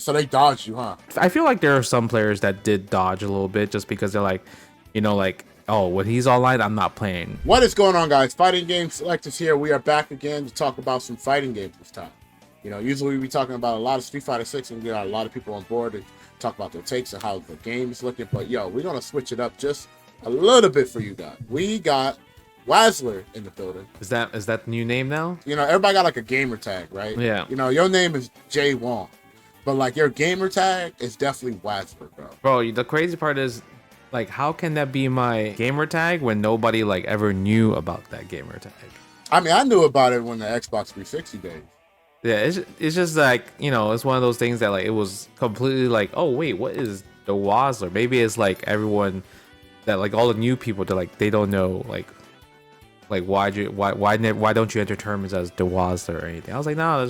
So they dodged you, huh? I feel like there are some players that did dodge a little bit just because they're like, like, oh, when he's online, I'm not playing. What is going on, guys? Fighting Game Selectors here. We are back again to talk about some fighting games this time. Usually we be talking about a lot of Street Fighter 6 and we got a lot of people on board to talk about their takes and how the game is looking. But we're going to switch it up just a little bit for you guys. We got Wazzler in the building. Is that the new name now? Everybody got like a gamer tag, right? Yeah. Your name is Jay Wong, but like your gamer tag is definitely Wazzler, bro. Bro, the crazy part is, like, how can that be my gamer tag when nobody like ever knew about that gamer tag? I mean, I knew about it when the Xbox 360 days. Yeah, it's just like, it's one of those things that like it was completely like, oh wait, what is the Wazzler? Maybe it's like everyone that like all the new people that like they don't know like why don't you enter terms as the Wazzler or anything? I was like, no,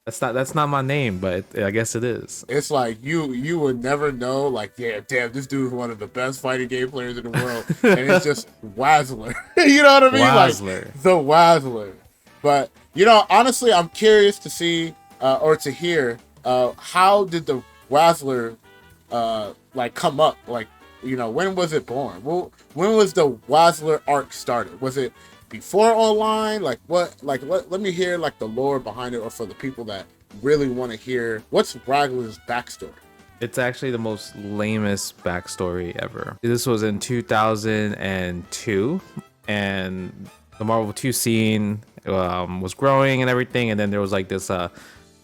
that's not my name, but I guess it is. It's like you would never know, like, yeah, damn, this dude is one of the best fighting game players in the world, and it's just Wazzler. You know what I mean? Wazzler. Like the Wazzler. But honestly, I'm curious to see or to hear how did the Wazzler like come up? Like, when was it born? Well, when was the Wazzler arc started? Was it before online? Like what? Like let me hear like the lore behind it, or for the people that really want to hear what's Wazzler's backstory. It's actually the most lamest backstory ever. This was in 2002, and the Marvel 2 scene was growing and everything, and then there was like this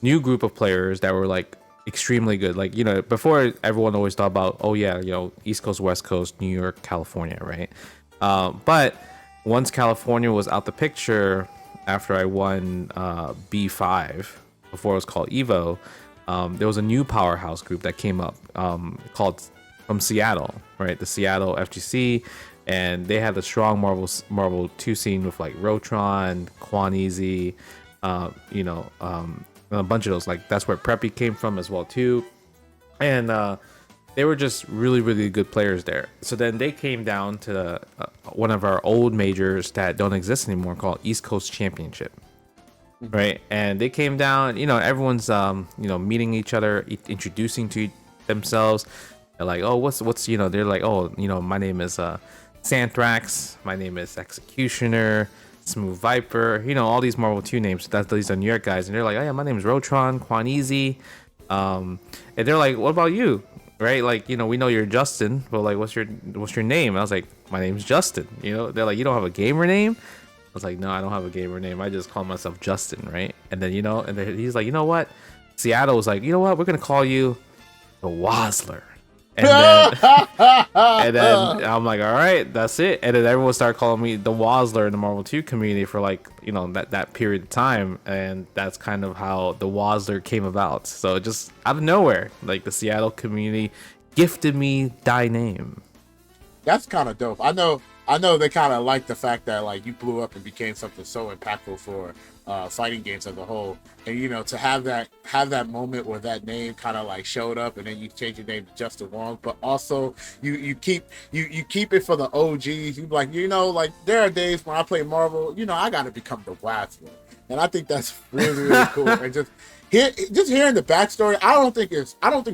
new group of players that were like extremely good. Like, before, everyone always thought about, oh yeah, East Coast, West Coast, New York, California, right? But once California was out the picture, after I won B5, before it was called Evo, there was a new powerhouse group that came up called from Seattle, right? The Seattle FGC, and they had a strong Marvel 2 scene with like Rotron, Quaneasy, a bunch of those. Like, that's where Preppy came from as well too, and they were just really, really good players there. So then they came down to one of our old majors that don't exist anymore, called East Coast Championship, right? And they came down, everyone's meeting each other, introducing to themselves. They're like, oh, what's they're like, oh, my name is Santhrax, my name is Executioner, Smooth Viper, all these Marvel 2 names. These are New York guys, and they're like, oh yeah, my name is Rotron, Quaneasy, and they're like, what about you? Right? Like, we know you're Justin, but like, what's your name? And I was like, my name's Justin. They're like, you don't have a gamer name? I was like, no, I don't have a gamer name. I just call myself Justin, right? And then, and then he's like, you know what? Seattle was like, you know what? We're gonna call you the Wazzler. And then I'm like, all right, that's it. And then everyone started calling me the Wazzler in the Marvel 2 community for like, that period of time. And that's kind of how the Wazzler came about. So just out of nowhere, like the Seattle community gifted me thy name. That's kind of dope. I know they kind of like the fact that like you blew up and became something so impactful for fighting games as a whole, and to have that moment where that name kind of like showed up, and then you change your name to Justin Wong, but also you keep it for the OGs. You like like there are days when I play Marvel, I gotta become the Wazzler, and I think that's really, really cool. And just hearing the backstory, I don't think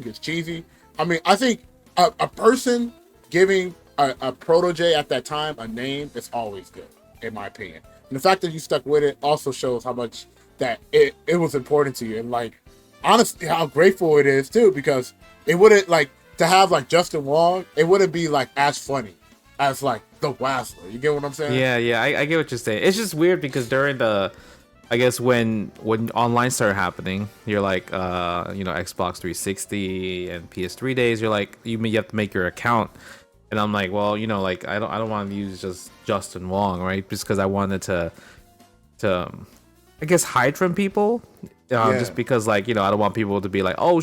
it's cheesy. I mean, I think a person giving a protege at that time a name is always good, in my opinion. And the fact that you stuck with it also shows how much that it was important to you, and like honestly how grateful it is too, because it wouldn't, like, to have like Justin Wong, it wouldn't be like as funny as like the Wazzler. You get what I'm saying? Yeah, I get what you're saying. It's just weird because during I guess when online started happening, you're like Xbox 360 and PS3 days, you're like, you have to make your account. And I'm like, well, like I don't want to use just Justin Wong, right? Just because I wanted to I guess hide from people, just because like I don't want people to be like, oh,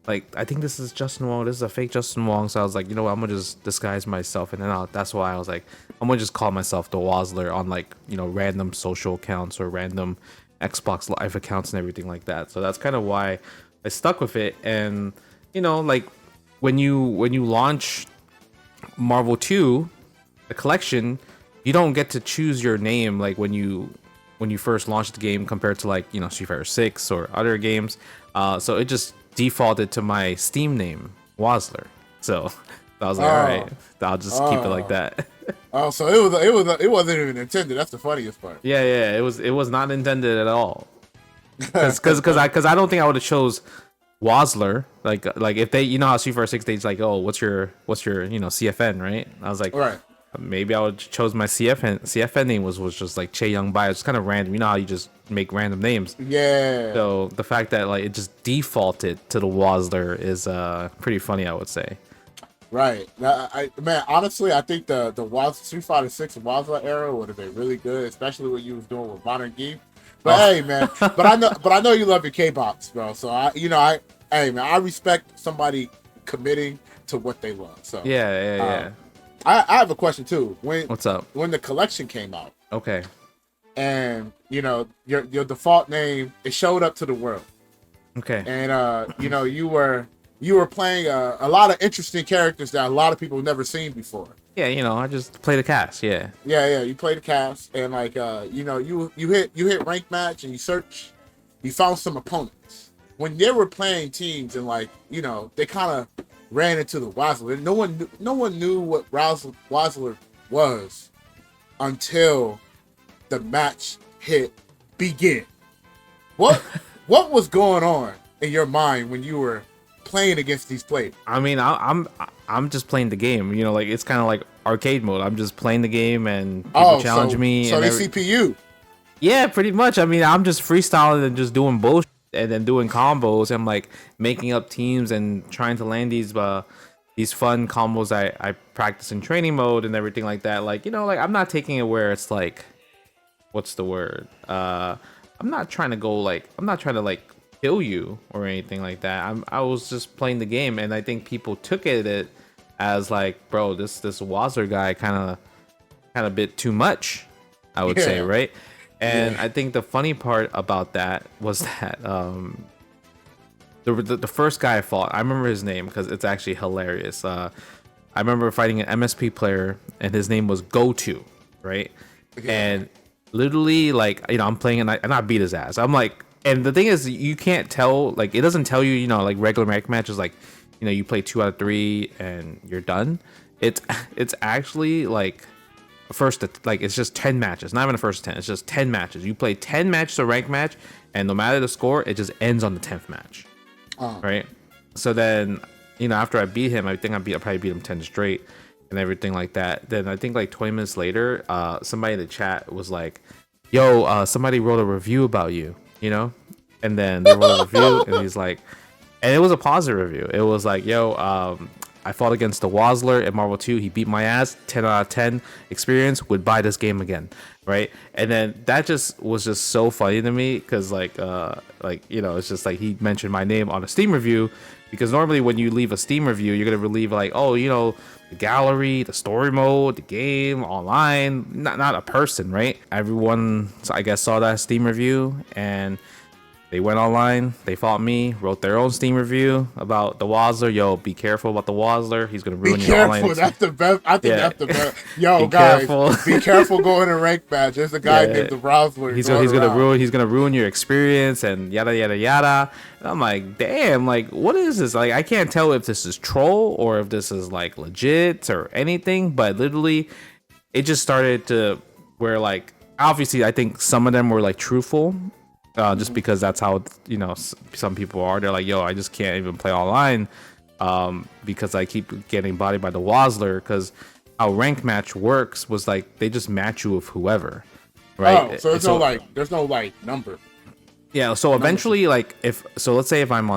I think this is Justin Wong. This is a fake Justin Wong. So I was like, what, I'm gonna just disguise myself, and then that's why I was like, I'm gonna just call myself the Wazzler on like random social accounts or random Xbox Live accounts and everything like that. So that's kind of why I stuck with it. And like when you launch Marvel 2, the collection, you don't get to choose your name like when you when you first launched the game compared to like, you know, Street Fighter 6 or other games. So it just defaulted to my Steam name, Wazzler. So I was like, all right, I'll just keep it like that. Oh, so it wasn't even intended. That's the funniest part. Yeah, it was not intended at all. Because I don't think I would have chose Wazzler. Like if they, you know how Street Fighter 6 they's like, oh, what's your you know, CFN, right? I was like, right. Maybe I would chose my CFN name was just like Che Young Bai. It's kind of random. You know how you just make random names. Yeah. So the fact that like it just defaulted to the Wazzler is pretty funny, I would say. Right. Man, honestly, I think the Street Fighter 6 Wazzler era would have been really good, especially what you was doing with Modern Geek. But hey, man, but I know you love your K-box, bro. So hey, man, I respect somebody committing to what they love. So yeah. I have a question too. What's up? When the collection came out, okay, and you know your default name, it showed up to the world. Okay, and you know you were playing a lot of interesting characters that a lot of people have never seen before. Yeah, you know, I just play the cast. Yeah. You play the cast, and like you know, you hit rank match, and you found some opponents. When they were playing teams, and like, you know, they kind of ran into the Wazzler. No one knew what Wazzler was until the match hit begin. What was going on in your mind when you were playing against these players? I mean, I'm just playing the game. You know, like it's kind of like arcade mode. I'm just playing the game, and people challenge me. So they CPU. Yeah, pretty much. I mean, I'm just freestyling and just doing bullshit, and then doing combos. I'm like making up teams and trying to land these fun combos I practice in training mode and everything like that. Like, you know, like I'm not taking it where it's like, what's the word? I'm not trying to like kill you or anything like that. I was just playing the game, and I think people took it as like, bro, this Wazzler guy kind of bit too much, I would say, right? And I think the funny part about that was that the first guy I fought, I remember his name because it's actually hilarious. I remember fighting an MSP player, and his name was Go-To, right? And literally, like, you know, I'm playing and I beat his ass. I'm like, and the thing is, you can't tell, like, it doesn't tell you, you know, like regular rank matches, like, you know, you play 2 out of 3 and you're done. It's actually like it's just 10 matches, not even the first 10. It's just 10 matches. You play 10 matches a rank match, and no matter the score, it just ends on the 10th match. Right? So then, you know, after I beat him, I think I probably beat him 10 straight and everything like that. Then I think like 20 minutes later, somebody in the chat was like, yo, somebody wrote a review about you, you know? And then they wrote a review, and he's like, and it was a positive review. It was like, yo, I fought against the Wazzler in Marvel 2. He beat my ass. 10 out of 10 experience. Would buy this game again, right? And then that was just so funny to me because, like, you know, it's just like he mentioned my name on a Steam review, because normally when you leave a Steam review, you're gonna leave like, oh, you know, the gallery, the story mode, the game, online, not a person, right? Everyone, I guess, saw that Steam review, and they went online, they fought me, wrote their own Steam review about the Wazzler. Yo, be careful about the Wazzler. He's going to ruin your online. That's the best. I think that's the best. Yo, guys, be careful going to rank match. There's a guy named the Wazzler. He's going to ruin your experience and yada, yada, yada. And I'm like, damn, like, what is this? Like, I can't tell if this is troll or if this is, like, legit or anything. But literally, it just started to where, like, obviously, I think some of them were, like, truthful. Just because that's how, you know, some people are. They're like, yo, I just can't even play online because I keep getting bodied by the Wazzler. Because how rank match works was like they just match you with whoever, right? Oh, so there's no number. Yeah. So eventually, like let's say if I'm,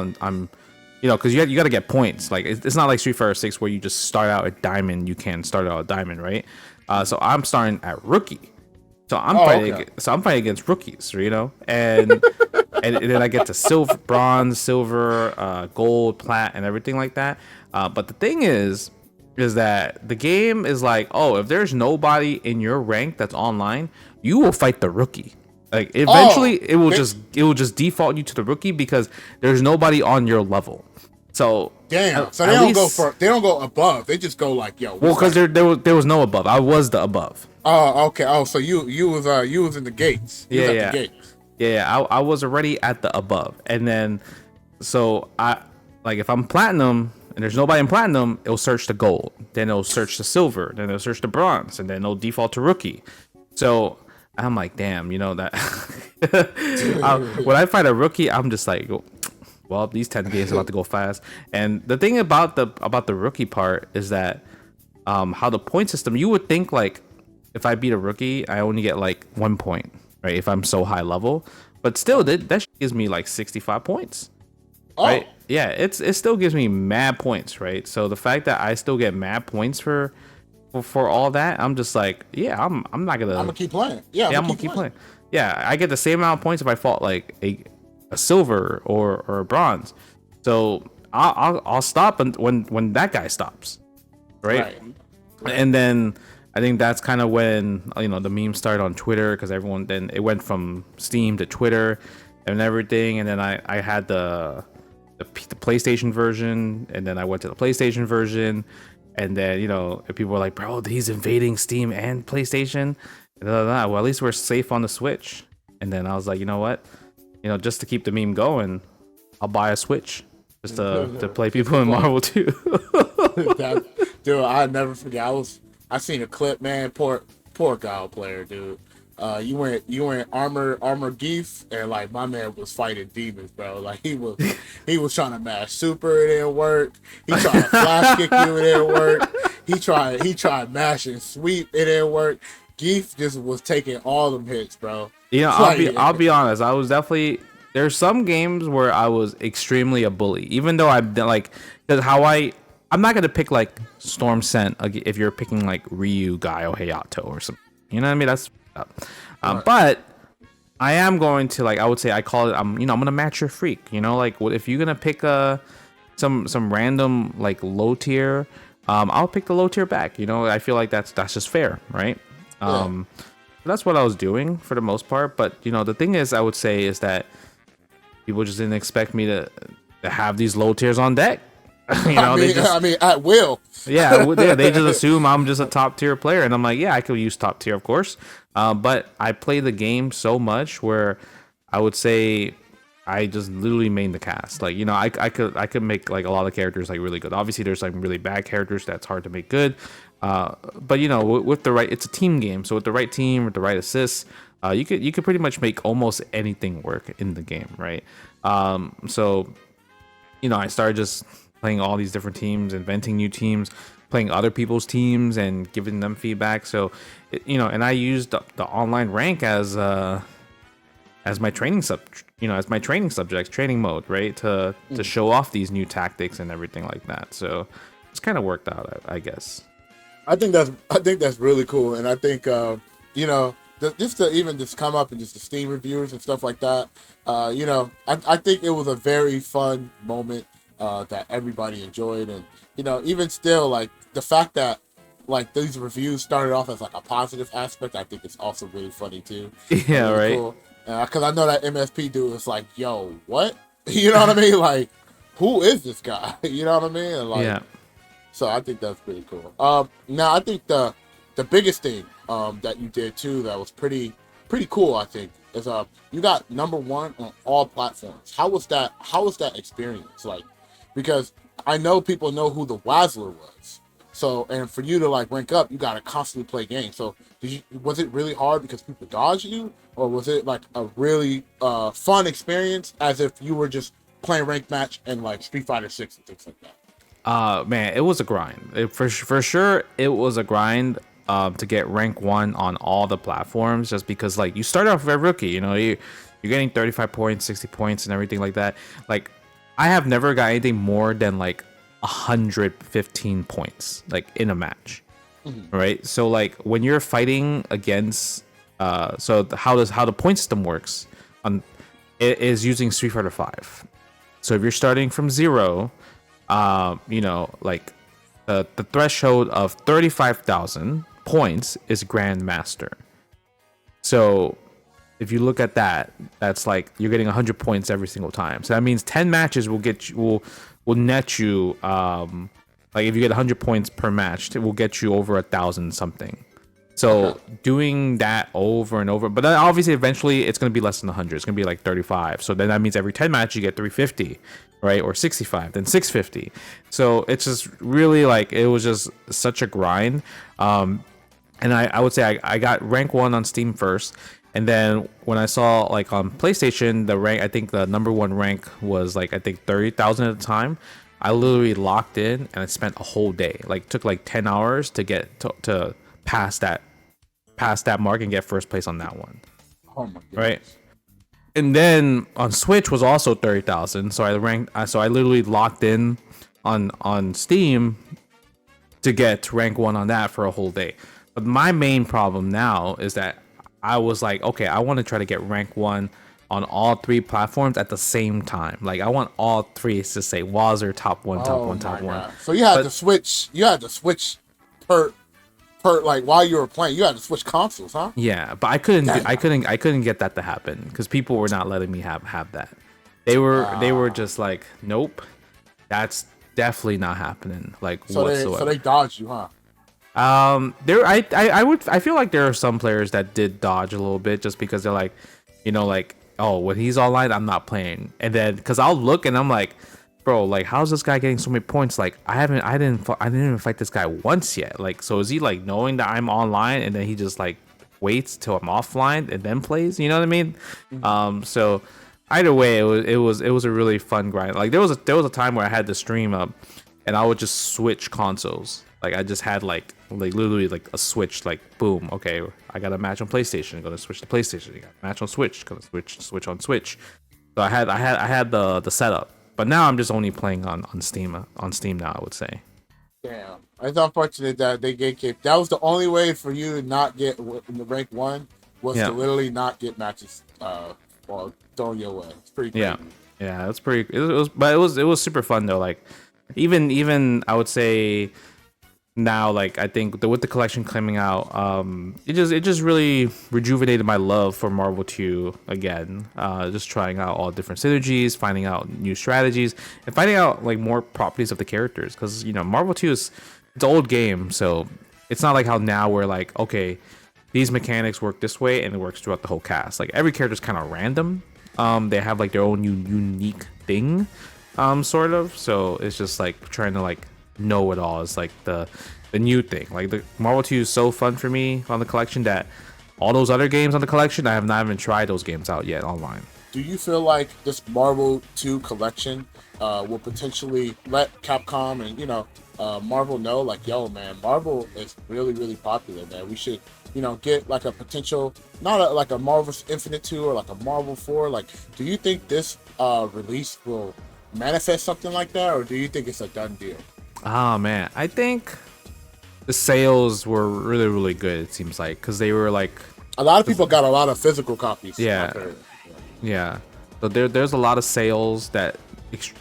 you know, because you got to get points. Like it's not like Street Fighter 6 where you just start out at diamond. You can start out at diamond, right? So I'm starting at rookie. So I'm fighting against rookies, you know, and then I get to silver, bronze, silver, gold, plat, and everything like that. But the thing is that the game is like, oh, if there's nobody in your rank that's online, you will fight the rookie. Like eventually, it will just default you to the rookie because there's nobody on your level. So Damn. So they don't go above. They just go like, yo. Well, because there was no above. I was the above. Oh, okay. Oh, so you was in the gates. You was at the gates. Yeah. I was already at the above, and then so if I'm platinum and there's nobody in platinum, it'll search the gold, then it'll search the silver, then it'll search the bronze, and then it'll default to rookie. So I'm like, damn, that when I find a rookie, I'm just like, well, these 10 games are about to go fast. And the thing about the rookie part is that how the point system, you would think like if I beat a rookie, I only get like 1 point, right? If I'm so high level, but still that gives me like 65 points. Oh. Right? Yeah, it still gives me mad points, right? So the fact that I still get mad points for all that, I'm just like, yeah, I'm gonna keep playing. Yeah, I'm gonna keep playing. Yeah, I get the same amount of points if I fought like a silver or a bronze. So I'll stop when that guy stops, right? And then I think that's kind of when the memes started on Twitter, because everyone, then it went from Steam to Twitter and everything, and then I had the PlayStation version, and then I went to the PlayStation version, and then people were like, bro, he's invading Steam and PlayStation. Well, at least we're safe on the Switch. And then I was like, you know what, just to keep the meme going, I'll buy a Switch just to play people in Marvel 2. Dude, I never forget. I seen a clip, man. Poor God player, dude. You went armor geese, and like my man was fighting demons, bro. Like he was trying to mash super, it didn't work. He tried to flash kick you, it didn't work. He tried mash and sweep, it didn't work. Geef just was taking all them hits, bro. I'll be honest. I was definitely, there's some games where I was extremely a bully, even though I've been like, because I'm not gonna pick like Storm Scent if you're picking like Ryu, Guy, or Hayato or something. You know what I mean? That's right. But I am going to, like, I would say I call it, I'm gonna match your freak. Like, if you're gonna pick some random like low tier, I'll pick the low tier back. I feel like that's just fair, right? That's what I was doing for the most part. But the thing is, I would say is that people just didn't expect me to have these low tiers on deck. I mean, at will. Yeah, they just assume I'm just a top tier player, and I'm like, yeah, I could use top tier, of course. But I play the game so much where I would say I just literally main the cast. Like, I could make like a lot of characters like really good. Obviously, there's like really bad characters that's hard to make good. But with the right, it's a team game. So with the right team, with the right assists, you could pretty much make almost anything work in the game, right? So I started just playing all these different teams, inventing new teams, playing other people's teams, and giving them feedback. So, and I used the online rank as my training training mode, right? To show off these new tactics and everything like that. So it's kind of worked out, I guess. I think that's really cool, and I think just to even just come up and just the Steam reviews and stuff like that. I think it was a very fun moment. That everybody enjoyed, and even still, like the fact that like these reviews started off as like a positive aspect, I think it's also really funny too. Yeah, really right. Cool. Because I know that MSP dude is like, yo, what? You know what I mean? Like, who is this guy? You know what I mean? And like, yeah. So I think that's pretty cool. Now I think the biggest thing that you did too that was pretty cool, I think, is you got #1 on all platforms. How was that experience like? Because I know people know who the Wazzler was. So, and for you to like rank up, you got to constantly play games. So was it really hard because people dodged you? Or was it like a really fun experience as if you were just playing ranked match and like Street Fighter 6 and things like that? Man, it was a grind. For sure, it was a grind to get rank 1 on all the platforms, just because like you start off as a rookie, you're getting 35 points, 60 points and everything like that. Like, I have never got anything more than like 115 points like in a match. Right? So like when you're fighting against so how the point system works it is using Street Fighter 5. So if you're starting from 0, like the threshold of 35,000 points is Grandmaster. So if you look at that, that's like you're getting 100 points every single time. So that means 10 matches will get you will net you like if you get 100 points per match, it will get you over 1,000 something. So doing that over and over, but then obviously eventually it's going to be less than 100. It's going to be like 35. So then that means every 10 matches you get 350, right? Or 65, then 650. So it's just really like, it was just such a grind. And I would say I got rank 1 on Steam first. And then when I saw like on PlayStation, the rank, I think the number 1 rank was like, I think 30,000 at the time. I literally locked in and I spent a whole day, like took like 10 hours to get to pass that mark and get first place on that one. Oh my goodness. Right. And then on Switch was also 30,000. So I literally locked in on Steam to get rank 1 on that for a whole day. But my main problem now is that I was like, okay, I want to try to get rank 1 on all 3 platforms at the same time. Like I want all 3 to say Wazzler top 1, top 1, top 1. So you had to switch. You had to switch per like while you were playing. You had to switch consoles, huh? Yeah, but I couldn't get that to happen because people were not letting me have that. They were just like, nope, that's definitely not happening. Like whatsoever. So they dodged you, huh? I feel like there are some players that did dodge a little bit just because they're like, like, oh, when he's online, I'm not playing. And then because I'll look and I'm like, bro, like how's this guy getting so many points? Like I didn't even fight this guy once yet. Like, so is he like knowing that I'm online and then he just like waits till I'm offline and then plays? You know what I mean? Mm-hmm. So either way, it was a really fun grind. Like there was a time where I had the stream up and I would just switch consoles. Like I just had like literally like a switch, like boom, okay, I got a match on PlayStation, gonna switch to PlayStation. I got a match on Switch, gonna switch on Switch. So I had the setup, but now I'm just only playing on Steam now. I would say. Damn, it's unfortunate that they gatekeep. That was the only way for you to not get in the rank 1 was to literally not get matches or thrown your way. It's pretty crazy. Yeah, that's pretty. But it was super fun though. Like even I would say. Now, like I think with the collection coming out, it just really rejuvenated my love for Marvel 2 again. Just trying out all different synergies, finding out new strategies, and finding out like more properties of the characters. Because Marvel 2 it's an old game, so it's not like how now we're like, okay, these mechanics work this way and it works throughout the whole cast. Like every character's kind of random. They have like their own unique thing, sort of. So it's just like trying to like know it all is like the new thing. Like the Marvel 2 is so fun for me on the collection that all those other games on the collection, I have not even tried those games out yet online. Do you feel like this Marvel 2 collection will potentially let Capcom and Marvel know, like, yo man, Marvel is really, really popular, man. We should get like a potential, not like a Marvel Infinite 2 or like a Marvel 4. Like, do you think this release will manifest something like that, or do you think it's a done deal? Oh man, I think the sales were really, really good. It seems like because they were like a lot of people got a lot of physical copies. Yeah. So there's a lot of sales that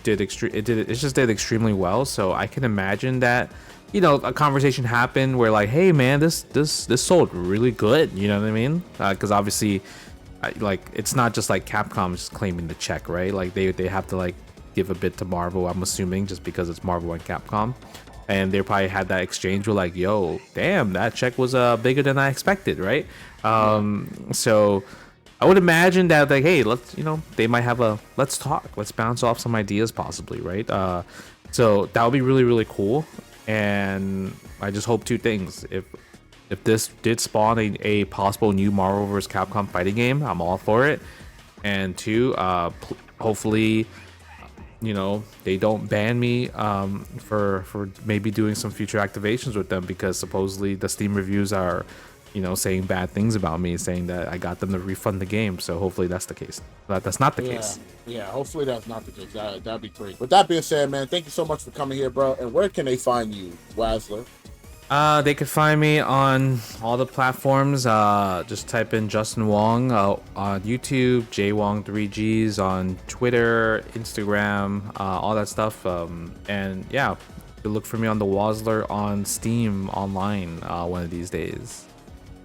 did extremely well. So I can imagine that a conversation happened where like, hey man, this sold really good. You know what I mean? Because obviously, like it's not just like Capcom just claiming the check, right? Like they have to like give a bit to Marvel, I'm assuming, just because it's Marvel and Capcom, and they probably had that exchange with like, yo, damn, that check was bigger than I expected, right? So I would imagine that like, hey, let's they might have let's talk, let's bounce off some ideas possibly, right? So that would be really, really cool, and I just hope 2 things. If this did spawn a possible new Marvel vs. Capcom fighting game, I'm all for it, and 2, hopefully they don't ban me for maybe doing some future activations with them, because supposedly the Steam reviews are saying bad things about me, saying that I got them to refund the game. So hopefully that's the case. That's not the case. Yeah, hopefully that's not the case. That'd be great. With that being said, man, thank you so much for coming here, bro. And where can they find you, Wazzler? They could find me on all the platforms. Just type in Justin Wong on YouTube, JWong3Gs on Twitter, Instagram, all that stuff. And yeah, look for me on the Wazzler on Steam online one of these days.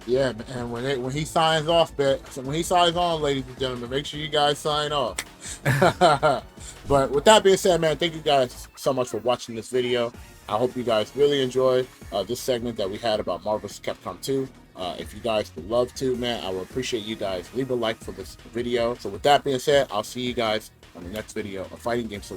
Yeah, and when he signs off, when he signs on, ladies and gentlemen, make sure you guys sign off. But with that being said, man, thank you guys so much for watching this video. I hope you guys really enjoyed this segment that we had about Marvel vs. Capcom 2. If you guys would love to, man, I would appreciate you guys. Leave a like for this video. So with that being said, I'll see you guys on the next video of Fighting Game Select.